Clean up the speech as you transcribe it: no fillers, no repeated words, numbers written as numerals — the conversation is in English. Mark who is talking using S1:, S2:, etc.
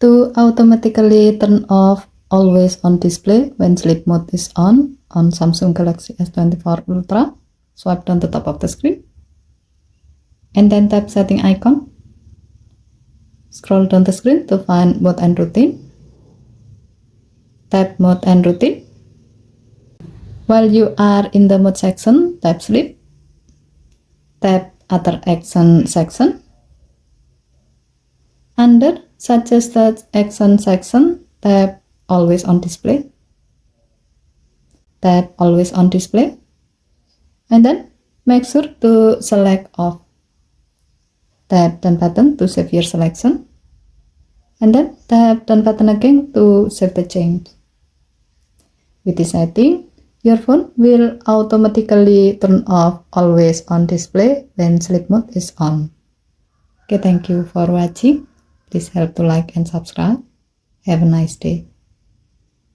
S1: To automatically turn off always on display when sleep mode is on Samsung Galaxy S24 Ultra, swipe down the top of the screen and then tap setting icon. Scroll down the screen to find mode and routine. Tap mode and routine. While you are in the mode section, tap sleep. Tap other action section. Under suggested action section, tap always on display. Tap always on display. And then make sure to select off. Tap done button to save your selection. And then tap done button again to save the change. With this setting, your phone will automatically turn off always on display when sleep mode is on. Okay, thank you for watching. Please help to like and subscribe. Have a nice day.